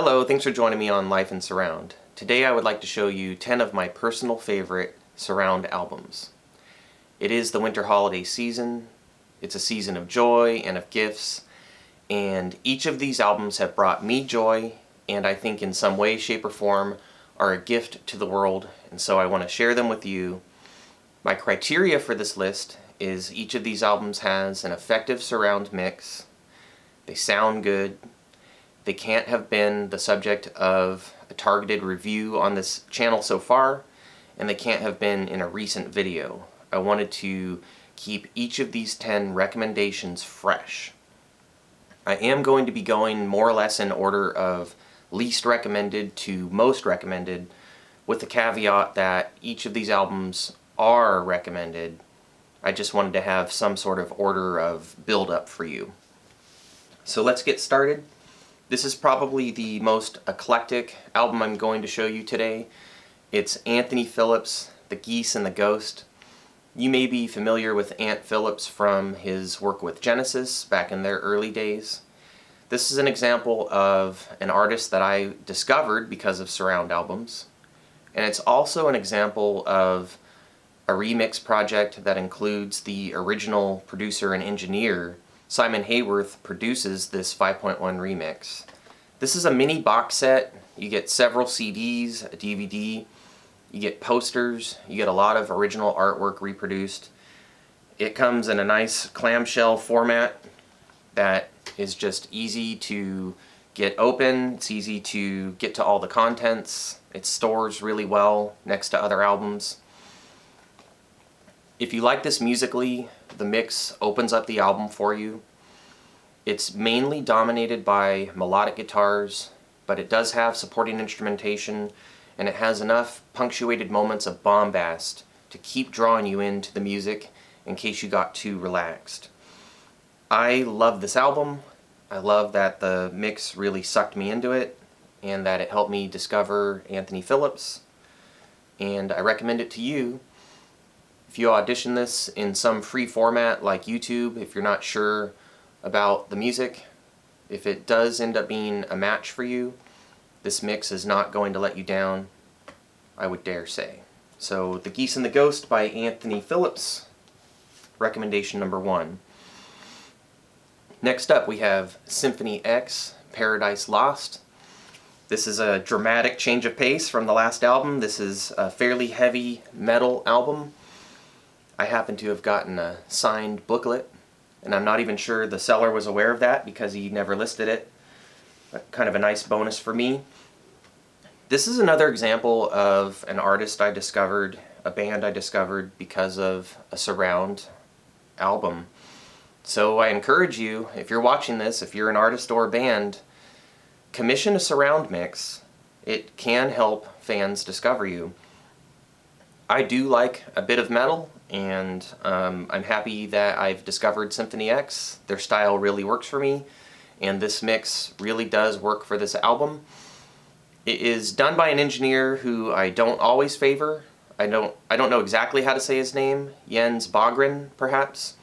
Hello, thanks for joining me on Life in Surround. Today I would like to show you 10 of my personal favorite surround albums. It is the winter holiday season. It's a season of joy and of gifts, and each of these albums have brought me joy, and I think in some way, shape, or form are a gift to the world, and so I want to share them with you. My criteria for this list is each of these albums has an effective surround mix, they sound good, they can't have been the subject of a targeted review on this channel so far, and they can't have been in a recent video. I wanted to keep each of these 10 recommendations fresh. I am going to be going more or less in order of least recommended to most recommended, with the caveat that each of these albums are recommended. I just wanted to have some sort of order of build-up for you. So let's get started. This is probably the most eclectic album I'm going to show you today. It's Anthony Phillips, The Geese and the Ghost. You may be familiar with Ant Phillips from his work with Genesis back in their early days. This is an example of an artist that I discovered because of surround albums. And it's also an example of a remix project that includes the original producer and engineer. Simon Hayworth produces this 5.1 remix. This is a mini box set. You get several CDs, a DVD, you get posters, you get a lot of original artwork reproduced. It comes in a nice clamshell format that is just easy to get open, it's easy to get to all the contents, it stores really well next to other albums. If you like this musically, the mix opens up the album for you. It's mainly dominated by melodic guitars, but it does have supporting instrumentation, and it has enough punctuated moments of bombast to keep drawing you into the music in case you got too relaxed. I love this album. I love that the mix really sucked me into it, and that it helped me discover Anthony Phillips, and I recommend it to you. If you audition this in some free format like YouTube, if you're not sure about the music, if it does end up being a match for you, this mix is not going to let you down, I would dare say. So, The Geese and the Ghost by Anthony Phillips, recommendation number 1. Next up we have Symphony X, Paradise Lost. This is a dramatic change of pace from the last album. This is a fairly heavy metal album. I happen to have gotten a signed booklet, and I'm not even sure the seller was aware of that because he never listed it. Kind of a nice bonus for me. This is another example of an artist I discovered, a band I discovered because of a surround album. So I encourage you, if you're watching this, if you're an artist or a band, commission a surround mix. It can help fans discover you. I do like a bit of metal, and I'm happy that I've discovered Symphony X. Their style really works for me, and this mix really does work for this album. It is done by an engineer who I don't always favor. I don't know exactly how to say his name. Jens Bogren, perhaps.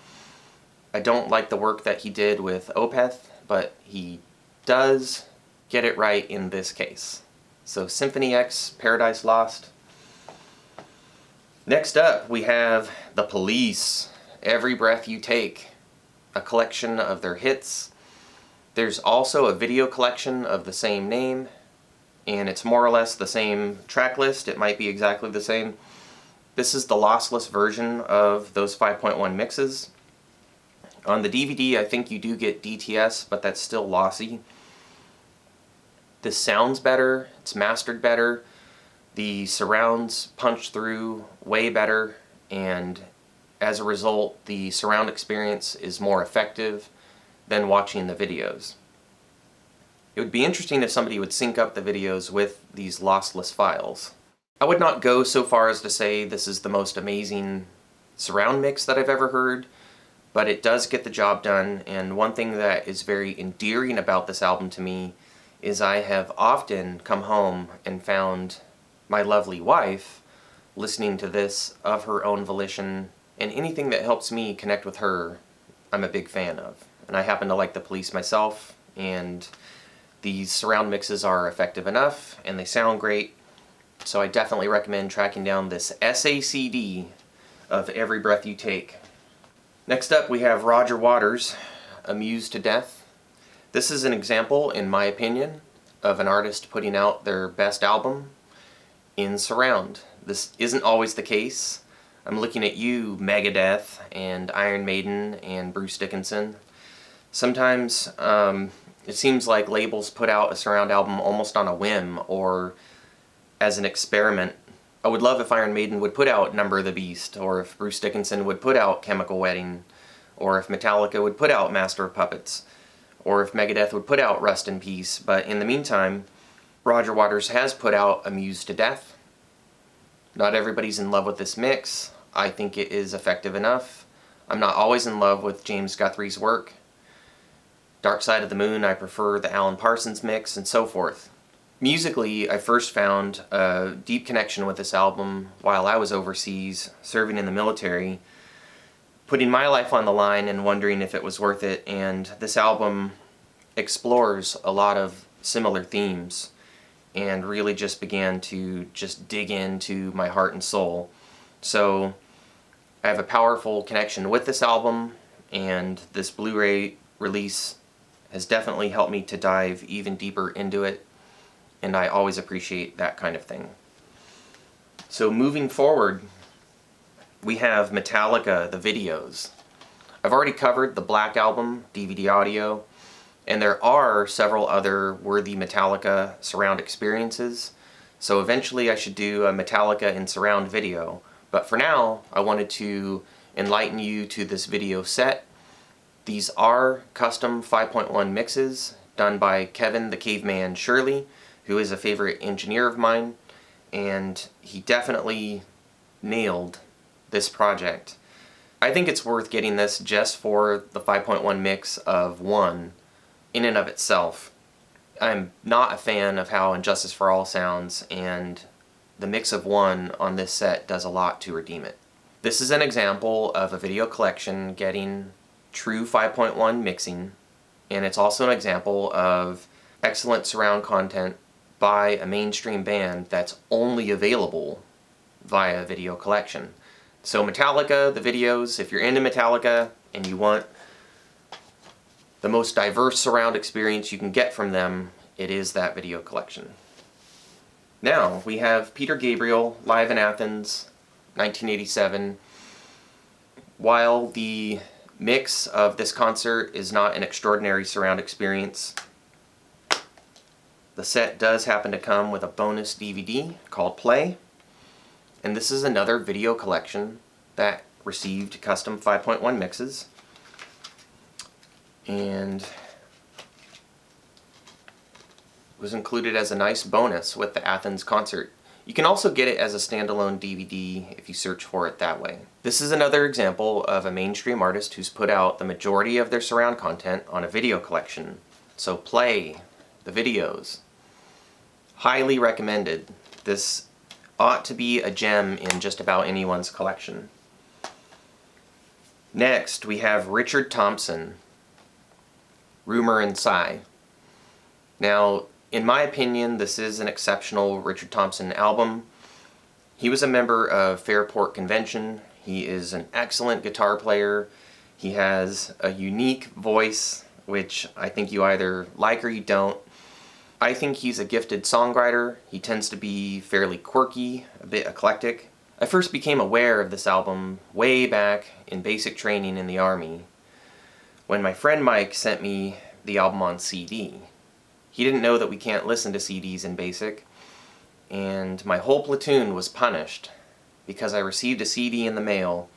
I don't like the work that he did with Opeth, but he does get it right in this case. So Symphony X, Paradise Lost. Next up, we have The Police, Every Breath You Take, a collection of their hits. There's also a video collection of the same name, and it's more or less the same track list. It might be exactly the same. This is the lossless version of those 5.1 mixes. On the DVD, I think you do get DTS, but that's still lossy. This sounds better, it's mastered better. The surrounds punch through way better, and as a result, the surround experience is more effective than watching the videos. It would be interesting if somebody would sync up the videos with these lossless files. I would not go so far as to say this is the most amazing surround mix that I've ever heard, but it does get the job done, and one thing that is very endearing about this album to me is I have often come home and found my lovely wife listening to this of her own volition, and anything that helps me connect with her, I'm a big fan of. And I happen to like The Police myself, and These surround mixes are effective enough and they sound great, so I definitely recommend tracking down this SACD of Every Breath You Take. Next up we have Roger Waters' Amused to Death. This is an example, in my opinion, of an artist putting out their best album in surround. This isn't always the case. I'm looking at you, Megadeth and Iron Maiden and Bruce Dickinson. Sometimes it seems like labels put out a surround album almost on a whim or as an experiment. I would love if Iron Maiden would put out Number of the Beast, or if Bruce Dickinson would put out Chemical Wedding, or if Metallica would put out Master of Puppets, or if Megadeth would put out Rust in Peace. But in the meantime, Roger Waters has put out Amused to Death. Not everybody's in love with this mix. I think it is effective enough. I'm not always in love with James Guthrie's work. Dark Side of the Moon, I prefer the Alan Parsons mix, and so forth. Musically, I first found a deep connection with this album while I was overseas, serving in the military, putting my life on the line and wondering if it was worth it, and this album explores a lot of similar themes and really just began to dig into my heart and soul. So I have a powerful connection with this album, and this Blu-ray release has definitely helped me to dive even deeper into it, and I always appreciate that kind of thing. So moving forward, we have Metallica, the videos. I've already covered the Black Album, DVD audio, and there are several other worthy Metallica surround experiences, so eventually I should do a Metallica in surround video. But for now, I wanted to enlighten you to this video set. These are custom 5.1 mixes done by Kevin the Caveman Shirley, who is a favorite engineer of mine, and he definitely nailed this project. I think it's worth getting this just for the 5.1 mix of 1 in and of itself. I'm not a fan of how Injustice for All sounds, and the mix of 1 on this set does a lot to redeem it. This is an example of a video collection getting true 5.1 mixing, and it's also an example of excellent surround content by a mainstream band that's only available via video collection. So Metallica, the videos, if you're into Metallica and you want the most diverse surround experience you can get from them, it is that video collection. Now, we have Peter Gabriel, live in Athens, 1987. While the mix of this concert is not an extraordinary surround experience, the set does happen to come with a bonus DVD called Play, and this is another video collection that received custom 5.1 mixes, and was included as a nice bonus with the Athens concert. You can also get it as a standalone DVD if you search for it that way. This is another example of a mainstream artist who's put out the majority of their surround content on a video collection. So Play, the videos. Highly recommended. This ought to be a gem in just about anyone's collection. Next, we have Richard Thompson, Rumor and Sigh. Now, in my opinion, this is an exceptional Richard Thompson album. He was a member of Fairport Convention. He is an excellent guitar player. He has a unique voice, which I think you either like or you don't. I think he's a gifted songwriter. He tends to be fairly quirky, a bit eclectic. I first became aware of this album way back in basic training in the Army, when my friend Mike sent me the album on CD. He didn't know that we can't listen to CDs in basic, and my whole platoon was punished because I received a CD in the mail.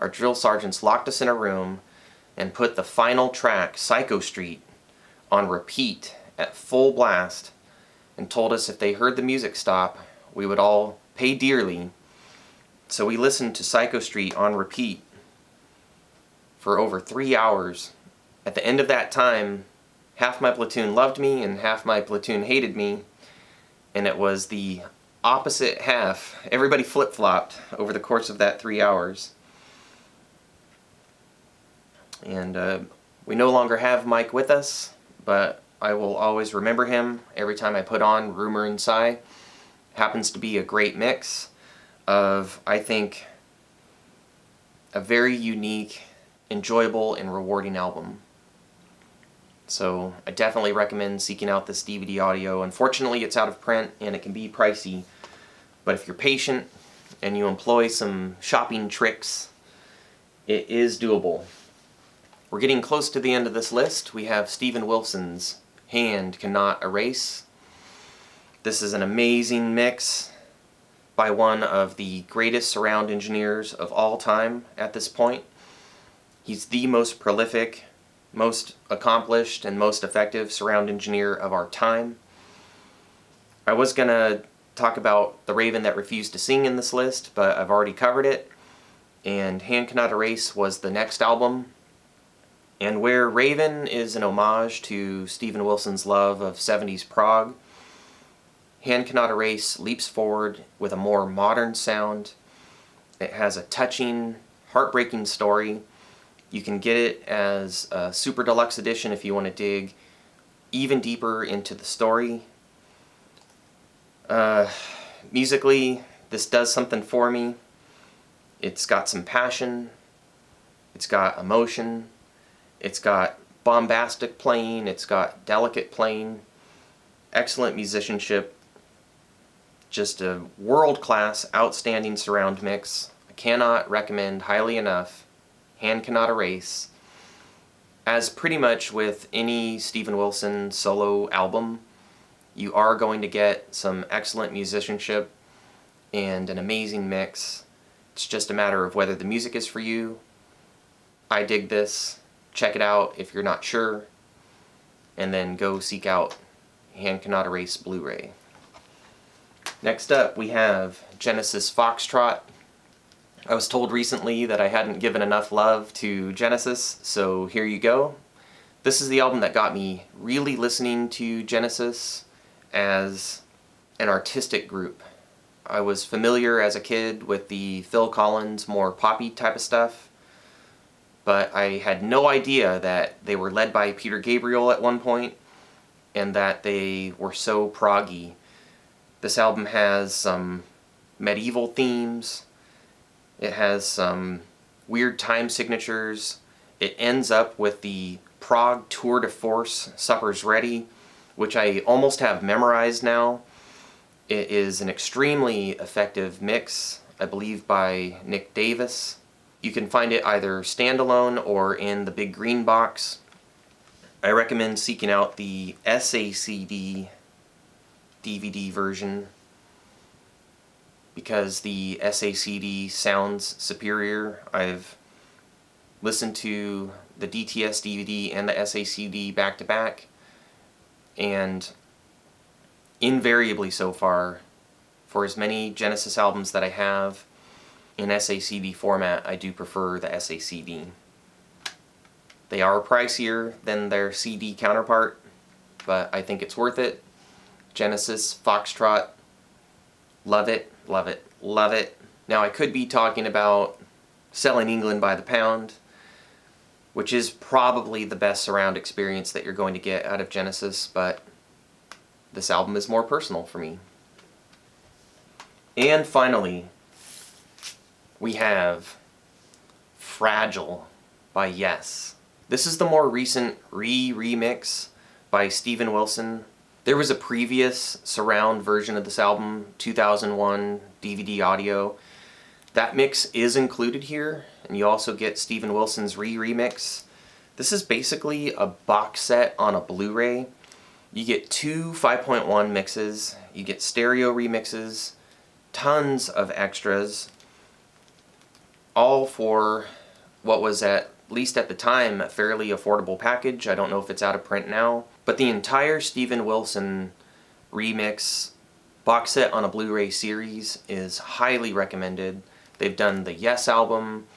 Our drill sergeants locked us in a room and put the final track, Psycho Street, on repeat at full blast, and told us if they heard the music stop, we would all pay dearly. So we listened to Psycho Street on repeat for over 3 hours. At the end of that time, half my platoon loved me and half my platoon hated me, and it was the opposite half. Everybody flip-flopped over the course of that 3 hours. And we no longer have Mike with us, but I will always remember him every time I put on Rumor and Sigh. Happens to be a great mix of, I think, a very unique, enjoyable, and rewarding album. So I definitely recommend seeking out this DVD audio. Unfortunately, it's out of print and it can be pricey, but if you're patient and you employ some shopping tricks, it is doable. We're getting close to the end of this list. We have Steven Wilson's Hand.Cannot.Erase. This is an amazing mix by one of the greatest surround engineers of all time at this point. He's the most prolific, most accomplished, and most effective surround engineer of our time. I was going to talk about The Raven That Refused to Sing in this list, but I've already covered it, and Hand.Cannot.Erase was the next album. And where Raven is an homage to Steven Wilson's love of 70s prog, Hand.Cannot.Erase leaps forward with a more modern sound. It has a touching, heartbreaking story. You can get it as a super deluxe edition if you want to dig even deeper into the story. Musically, this does something for me. It's got some passion. It's got emotion. It's got bombastic playing. It's got delicate playing. Excellent musicianship. Just a world-class, outstanding surround mix. I cannot recommend highly enough Hand.Cannot.Erase. As pretty much with any Steven Wilson solo album, you are going to get some excellent musicianship and an amazing mix. It's just a matter of whether the music is for you. I dig this. Check it out if you're not sure. And then go seek out Hand.Cannot.Erase Blu-ray. Next up, we have Genesis Foxtrot. I was told recently that I hadn't given enough love to Genesis, so here you go. This is the album that got me really listening to Genesis as an artistic group. I was familiar as a kid with the Phil Collins, more poppy type of stuff, but I had no idea that they were led by Peter Gabriel at one point, and that they were so proggy. This album has some medieval themes. It has some weird time signatures. It ends up with the prog tour de force, Supper's Ready, which I almost have memorized now. It is an extremely effective mix, I believe by Nick Davis. You can find it either standalone or in the big green box. I recommend seeking out the SACD DVD version because the SACD sounds superior. I've listened to the DTS DVD and the SACD back to back, and invariably so far, for as many Genesis albums that I have in SACD format, I do prefer the SACD. They are pricier than their CD counterpart, but I think it's worth it. Genesis, Foxtrot, love it, love it, love it. Now I could be talking about Selling England by the Pound, which is probably the best surround experience that you're going to get out of Genesis, but this album is more personal for me. And finally, we have Fragile by Yes. This is the more recent remix by Steven Wilson. There was a previous surround version of this album, 2001 DVD audio. That mix is included here, and you also get Steven Wilson's remix. This is basically a box set on a Blu-ray. You get two 5.1 mixes, you get stereo remixes, tons of extras, all for what was at least at the time a fairly affordable package. I don't know if it's out of print now, but the entire Steven Wilson remix box set on a Blu-ray series is highly recommended. They've done the Yes album,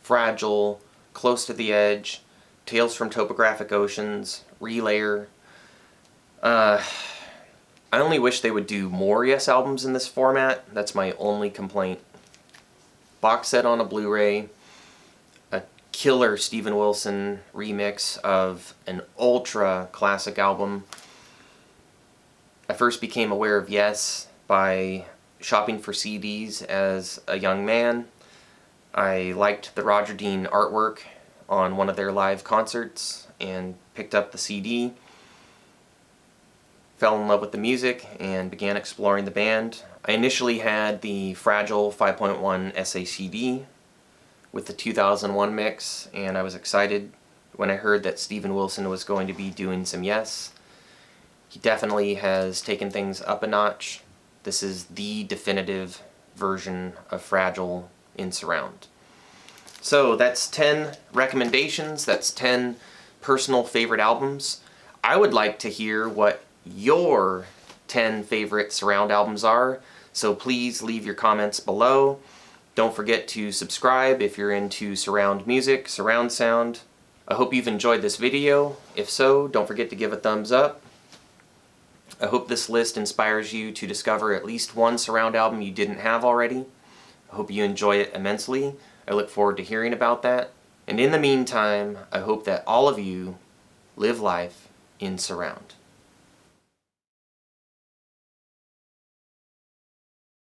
Fragile, Close to the Edge, Tales from Topographic Oceans, Relayer. I only wish they would do more Yes albums in this format. That's my only complaint. Box set on a Blu-ray, a killer Steven Wilson remix of an ultra classic album. I first became aware of Yes by shopping for CDs as a young man. I liked the Roger Dean artwork on one of their live concerts and picked up the CD. Fell in love with the music and began exploring the band. I initially had the Fragile 5.1 SACD with the 2001 mix, and I was excited when I heard that Steven Wilson was going to be doing some Yes. He definitely has taken things up a notch. This is the definitive version of Fragile in surround. So that's 10 recommendations, that's 10 personal favorite albums. I would like to hear what your 10 favorite surround albums are, so please leave your comments below. Don't forget to subscribe if you're into surround music, surround sound. I hope you've enjoyed this video. If so, don't forget to give a thumbs up. I hope this list inspires you to discover at least one surround album you didn't have already. I hope you enjoy it immensely. I look forward to hearing about that. And in the meantime, I hope that all of you live life in surround.